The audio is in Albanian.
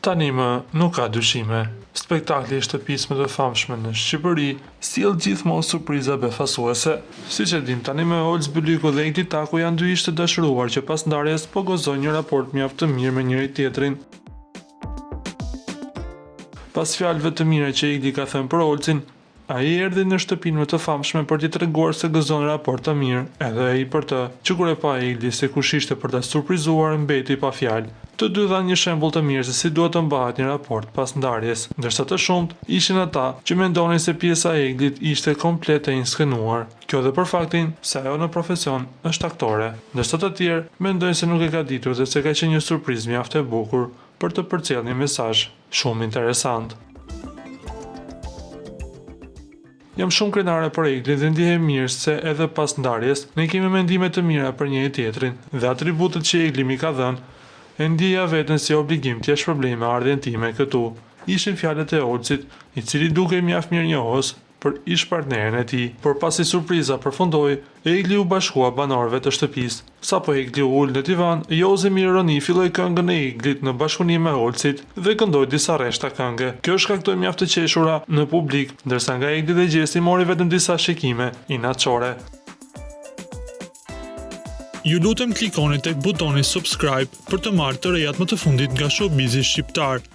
Tani më nuk ka dyshime. Spektakli i shtëpisë më të famshme në Shqipëri sjell gjithmonë surpriza befasuese. Siç e dim, tani më Olc Byliku dhe Egli Taku janë dy ish të dashuruar që pas ndarjes po gëzojnë një raport mjaft të mirë me njëri tjetrin. Pas fjalëve të mira që Egli ka thënë për Olcin, ai erdhi në shtëpinë më të famshme për t'i treguar se gëzon raport të mirë, edhe ai për të, që kur e pa Egli se kush ishte për ta surprizuar mbeti pa fjalë. Të dy dhanë një shembull të mirë se si duhet të mbahet një raport pas ndarjes, ndërsa të shumt ishin ata që mendonin se pjesa e Eglit ishte komplet e inskenuar. Kjo dhe për faktin se ajo në profesion është aktore, ndërsa të tjerë mendojnë se nuk e ka ditur dhe se ka qenë një surprizë mjaft e bukur për të përcjellë një mesazh shumë interesant. Jam shumë krenare për Eglin dhe ndihem mirë se edhe pas ndarjes ne kemi mendime të mira për njëri tjetrin dhe atributet që Egli mi ka dhënë e ndjeja veten si obligim t'ja shpërblej me ardhjen time këtu. Ishin fjalët e Olcit, i cili dukej mjaft mirënjohës për ish partnerin e tij. Por pasi surpriza përfundoi, Egli u bashkua banorëve të shtëpisë. Sapo Egli u ul në divan, Jozi me ironi filloi këngën e Eglit në bashkëpunim me Olcit dhe këndoi disa rreshta këngë. Kjo shkaktoi mjaft të qeshura në publik, ndërsa nga Egli dhe Gjesi mori vetëm disa shikime inatçore. Ju lutem klikoni tek butoni subscribe për të marrë të rejat më të fundit nga showbizi shqiptar.